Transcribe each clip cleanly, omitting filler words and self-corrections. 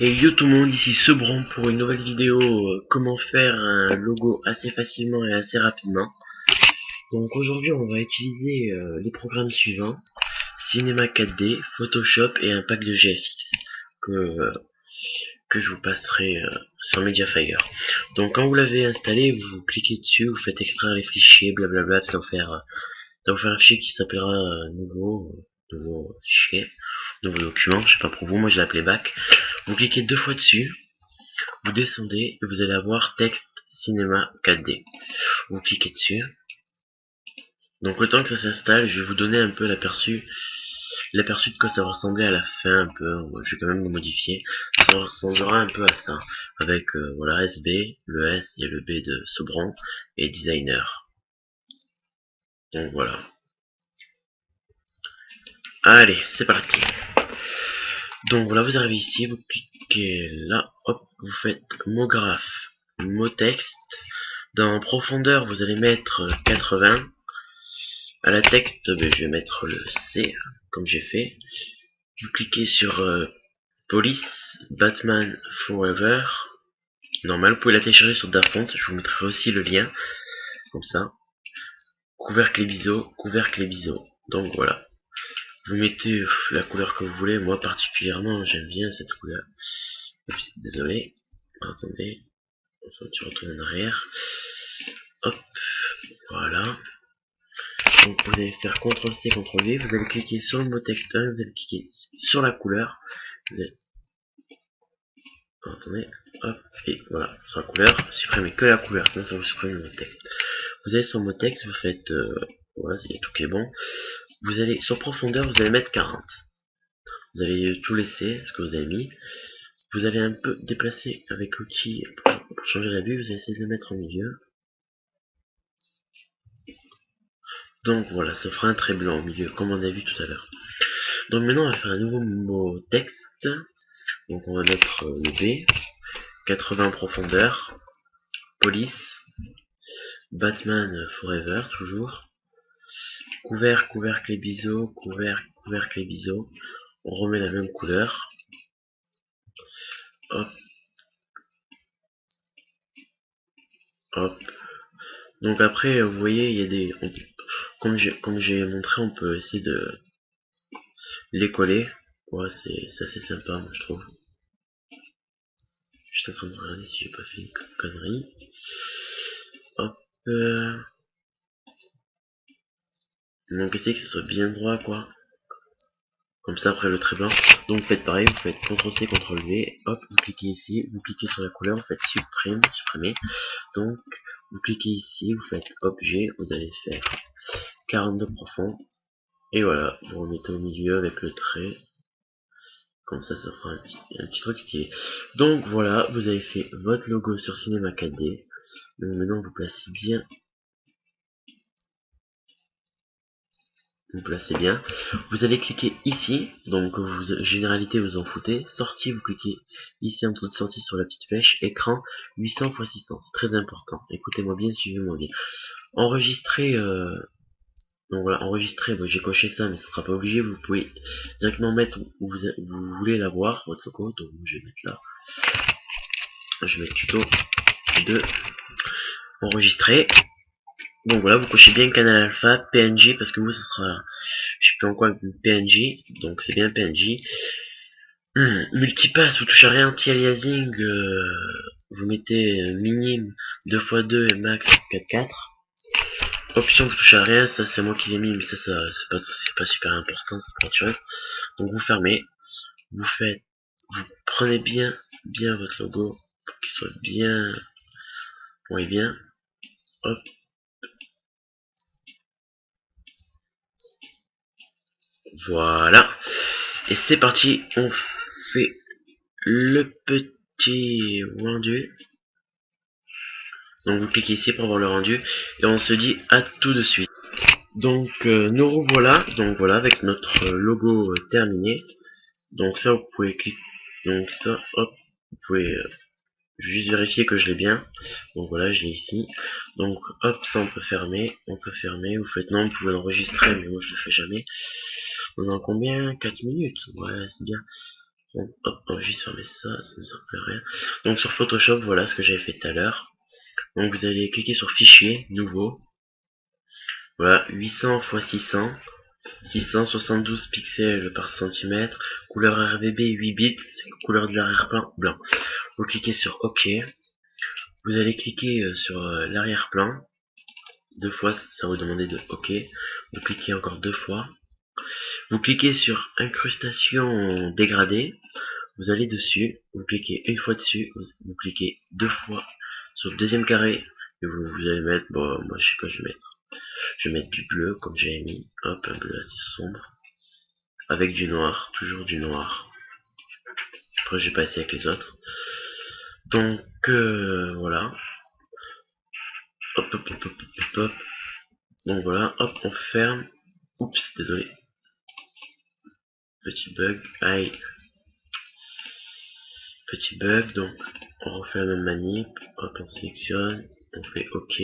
Et yo tout le monde, ici Sebron pour une nouvelle vidéo comment faire un logo assez facilement et assez rapidement. Donc aujourd'hui on va utiliser les programmes suivants: Cinema 4D, Photoshop et un pack de GFX que, euh, que je vous passerai sur Mediafire. Donc quand vous l'avez installé, vous cliquez dessus, vous faites extraire les fichiers, blablabla, ça va vous faire un fichier qui s'appellera nouveau fichier, nouveau document, je sais pas pour vous, moi je l'ai appelé back. Vous cliquez deux fois dessus. Vous descendez et vous allez avoir texte cinéma 4D. Vous cliquez dessus. Donc le temps que ça s'installe, je vais vous donner un peu l'aperçu de quoi ça va ressembler à la fin un peu. Je vais quand même le modifier. Ça ressemblera un peu à ça. Avec voilà SB, le S et le B de Sobron et designer. Donc voilà. Allez, c'est parti. Donc voilà, vous arrivez ici, vous cliquez là, hop, vous faites mot graphe, mot texte. Dans profondeur, vous allez mettre 80. À la texte, je vais mettre le C, comme j'ai fait. Vous cliquez sur Police, Batman Forever. Normal, vous pouvez la télécharger sur Dafont, je vous mettrai aussi le lien, comme ça. Couvercle et biseau. Donc voilà. Vous mettez la couleur que vous voulez. Moi particulièrement, j'aime bien cette couleur. Désolé. Attendez. Je retourne en arrière. Hop. Voilà. Donc vous allez faire CTRL-C, CTRL-V, vous allez cliquer sur le mot texte 1, vous allez cliquer sur la couleur, vous allez... Attendez, hop, et voilà, sur la couleur, supprimez que la couleur, sinon ça vous supprime le mot texte. Vous allez sur le mot texte, vous faites, voilà, c'est tout qui est bon. Vous allez, sur profondeur, vous allez mettre 40. Vous allez tout laisser, ce que vous avez mis. Vous allez un peu déplacer avec l'outil pour changer la vue, vous allez essayer de le mettre au milieu. Donc voilà, ça fera un trait blanc au milieu, comme on a vu tout à l'heure. Donc maintenant, on va faire un nouveau mot texte. Donc on va mettre le B, 80 en profondeur, police, Batman Forever toujours, couvercle et biseau, couvercle et biseau, on remet la même couleur, hop, hop. Donc après vous voyez il y a des, comme j'ai montré, on peut essayer de les coller, ouais, c'est assez sympa moi je trouve. Je suis en train de regarder si j'ai pas fait une connerie, hop. Donc essayez que ce soit bien droit quoi. Comme ça après le trait blanc. Donc vous faites pareil, vous faites CTRL-C, CTRL-V, hop, vous cliquez ici, vous cliquez sur la couleur, vous faites supprimer. Donc vous cliquez ici, vous faites objet, vous allez faire 42 profond. Et voilà, vous remettez au milieu avec le trait. Comme ça fera un petit truc stylé. Donc voilà, vous avez fait votre logo sur Cinema 4D. Donc maintenant vous placez bien. Vous placez bien. Vous allez cliquer ici, donc généralité vous en foutez. Sortie, vous cliquez ici en dessous de sortie sur la petite flèche. Écran 800 x 600, c'est très important. Écoutez-moi bien, suivez-moi bien. Enregistrer, donc voilà, enregistrer, bon, j'ai coché ça, mais ce sera pas obligé. Vous pouvez directement mettre où vous voulez l'avoir, votre logo. Donc je vais mettre là. Je vais mettre tuto de enregistrer. Donc voilà, vous cochez bien canal alpha, PNG, parce que moi ce sera, je sais pas en quoi, PNG, donc c'est bien PNG. Multipass, vous touchez à rien, anti-aliasing, vous mettez minime 2x2 et max 4x4. Option, vous touchez à rien, ça c'est moi qui l'ai mis, mais ça c'est pas super important, c'est pas autre chose. Donc vous fermez, vous prenez bien votre logo pour qu'il soit bien, oui bien, hop. Voilà. Et c'est parti, on fait le petit rendu. Donc vous cliquez ici pour voir le rendu. Et on se dit à tout de suite. Donc nous revoilà. Donc voilà, avec notre logo terminé. Donc ça vous pouvez cliquer. Donc ça, hop, vous pouvez juste vérifier que je l'ai bien. Donc voilà, je l'ai ici. Donc hop, ça on peut fermer. Vous faites non, vous pouvez l'enregistrer, mais moi je le fais jamais. On a combien? 4 minutes. Ouais, c'est bien. Bon, hop, on va juste fermer ça, ça ne sert plus à rien. Donc sur Photoshop, voilà ce que j'avais fait tout à l'heure. Donc vous allez cliquer sur Fichier, Nouveau. Voilà, 800 x 600. 672 pixels par centimètre, couleur RGB 8 bits, couleur de l'arrière-plan blanc. Vous cliquez sur OK, vous allez cliquer sur l'arrière-plan, deux fois, ça va vous demander de OK, vous cliquez encore deux fois, vous cliquez sur incrustation dégradée, vous allez dessus, vous cliquez une fois dessus, vous cliquez deux fois sur le deuxième carré, et vous allez mettre, bon, moi je sais pas, je vais mettre du bleu comme j'avais mis, hop, un bleu assez sombre, avec du noir, toujours du noir. Après j'ai passé avec les autres. Donc voilà. Hop, hop, hop, hop, hop, hop. Donc voilà, hop, on ferme. Oups, désolé. Petit bug. Aïe. Petit bug, donc on refait la même manip. Hop, on sélectionne. On fait OK.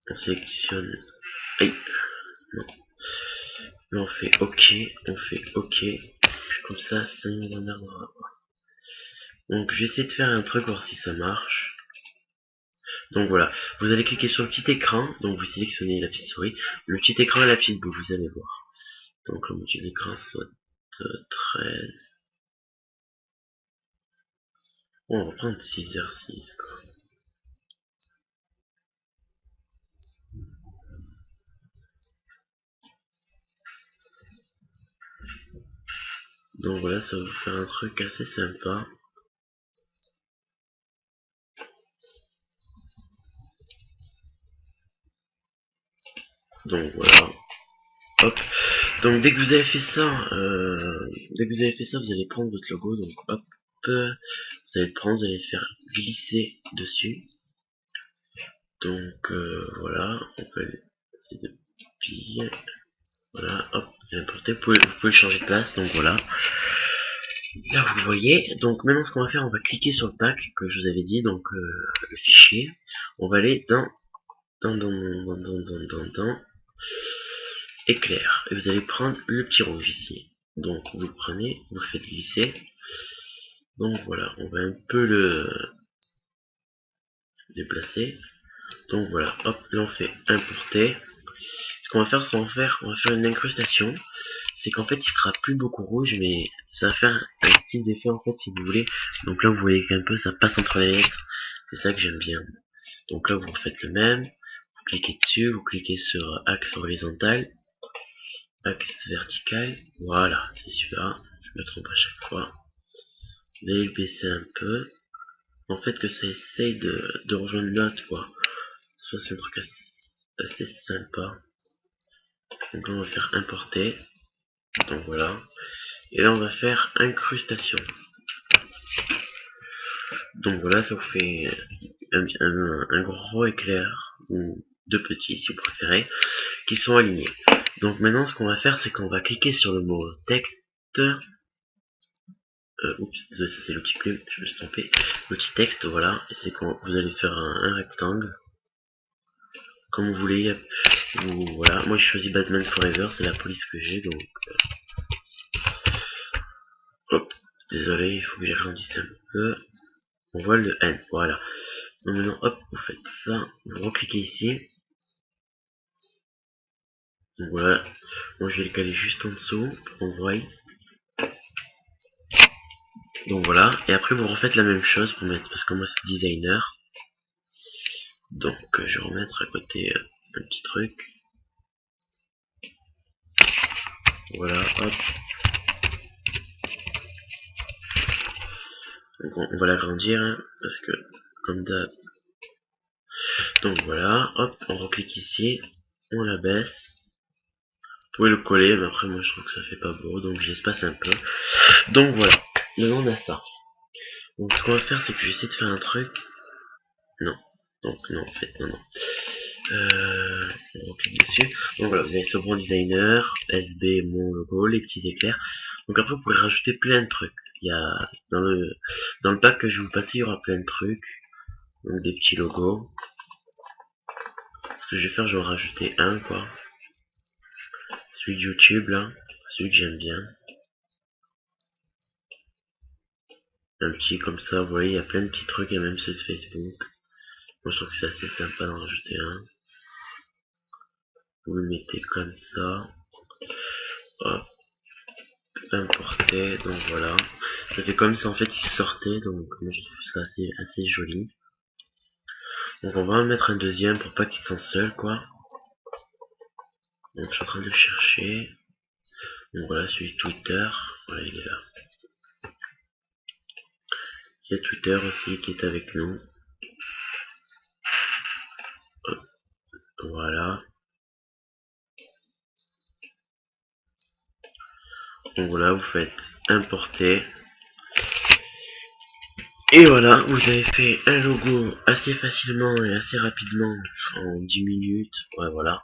On sélectionne. Aïe. Non. Là on fait OK. On fait OK. Comme ça nous emmerdera pas. Donc je vais essayer de faire un truc, voir si ça marche. Donc voilà, vous allez cliquer sur le petit écran, donc vous sélectionnez la petite souris, le petit écran et la petite boule, vous allez voir. Donc le motif d'écran soit 13. Bon, on va prendre 6h06 quoi. Donc voilà, ça va vous faire un truc assez sympa. Donc voilà, hop. Donc dès que vous avez fait ça, vous allez prendre votre logo, donc hop, vous allez le prendre, vous allez le faire glisser dessus. Donc voilà, on peut essayer de plier. Voilà, hop, importer, vous pouvez le changer de place, donc voilà. Là vous le voyez, donc maintenant ce qu'on va faire, on va cliquer sur le pack que je vous avais dit, donc le fichier. On va aller dans éclair, et vous allez prendre le petit rouge ici. Donc vous le prenez, vous le faites glisser. Donc voilà, on va un peu le déplacer. Donc voilà, hop, là on fait importer. Ce qu'on va faire, c'est on va faire une incrustation. C'est qu'en fait il sera plus beaucoup rouge, mais ça va faire un style d'effet en fait si vous voulez. Donc là vous voyez qu'un peu ça passe entre les lettres. C'est ça que j'aime bien. Donc là vous refaites le même. Vous cliquez dessus, vous cliquez sur axe horizontal, axe vertical. Voilà, c'est celui-là. Je me trompe à chaque fois. Vous allez le baisser un peu. En fait que ça essaye de rejoindre l'autre quoi. Ça c'est un truc assez sympa. Donc là on va faire importer. Donc voilà. Et là on va faire incrustation. Donc voilà, ça vous fait un gros éclair, ou deux petits si vous préférez, qui sont alignés. Donc maintenant ce qu'on va faire, c'est qu'on va cliquer sur le mot texte. Oups, c'est l'outil plume, je me suis trompé. L'outil texte, voilà, et c'est quand vous allez faire un rectangle, comme vous voulez. Voilà, moi je choisis Batman Forever, c'est la police que j'ai, donc hop, désolé, il faut que j'agrandisse un peu. On voit le N, voilà. Donc maintenant, hop, vous faites ça, vous recliquez ici. Donc voilà, moi je vais le caler juste en dessous pour qu'on voie. Donc voilà, et après vous refaites la même chose pour mettre, parce que moi c'est designer. Donc je vais remettre à côté un petit truc. Voilà, hop. Donc on va l'agrandir, hein, parce que comme d'hab. Donc voilà, hop, on reclique ici, on la baisse. Vous pouvez le coller, mais après moi je trouve que ça fait pas beau, donc je l'espace un peu. Donc voilà, maintenant on a ça. Donc ce qu'on va faire, c'est que je vais essayer de faire un truc. Non. Donc non, en fait, non. On clique dessus. Donc voilà, vous avez ce bon designer, SB, mon logo, les petits éclairs. Donc après, vous pouvez rajouter plein de trucs. Il y a dans le pack que je vais vous passer, il y aura plein de trucs. Donc des petits logos. Ce que je vais faire, je vais en rajouter un, quoi. Celui de YouTube, là. Celui que j'aime bien. Un petit comme ça, vous voyez, il y a plein de petits trucs, et même ceux de Facebook. Moi je trouve que c'est assez sympa d'en rajouter un. Vous le mettez comme ça. Hop, importer, donc voilà. Ça fait comme si en fait il sortait, donc moi je trouve ça assez joli. Donc on va en mettre un deuxième pour pas qu'il se sente seul, quoi. Donc je suis en train de chercher. Donc voilà, celui de Twitter. Voilà, il est là. Il y a Twitter aussi qui est avec nous. Hop, voilà. Donc voilà, vous faites importer. Et voilà, vous avez fait un logo assez facilement et assez rapidement en 10 minutes. Ouais, voilà.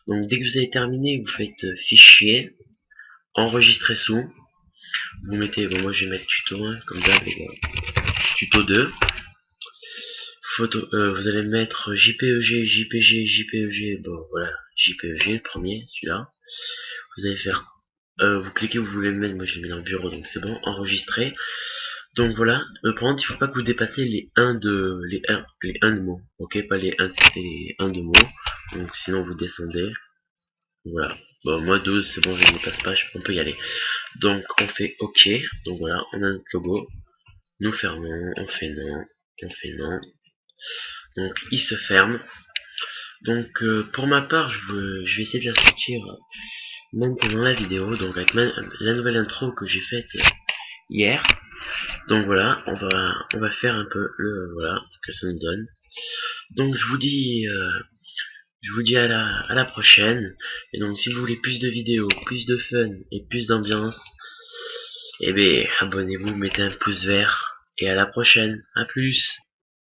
Donc dès que vous avez terminé, vous faites fichier, enregistrer sous. Vous mettez, bon moi je vais mettre tuto 1, comme d'hab, tuto 2. Photo, vous allez mettre JPEG, JPG, JPEG, bon voilà, JPEG le premier, celui-là. Vous allez faire, vous cliquez où vous voulez le mettre, moi je l'ai mis dans le bureau, donc c'est bon, enregistrer. Donc voilà, par contre il faut pas que vous dépassiez les 1 de mots, ok, pas les 1 de mots, donc sinon vous descendez. Voilà, bon moi 12 c'est bon, je ne dépasse pas, on peut y aller. Donc on fait ok, donc voilà, on a notre logo, nous fermons, on fait non, donc il se ferme. Donc pour ma part je vais essayer de la sortir maintenant la vidéo, donc avec la nouvelle intro que j'ai faite hier. Donc voilà, on va faire un peu le voilà ce que ça nous donne. Donc je vous dis à la prochaine. Et donc si vous voulez plus de vidéos, plus de fun et plus d'ambiance, eh bien abonnez-vous, mettez un pouce vert et à la prochaine. À plus.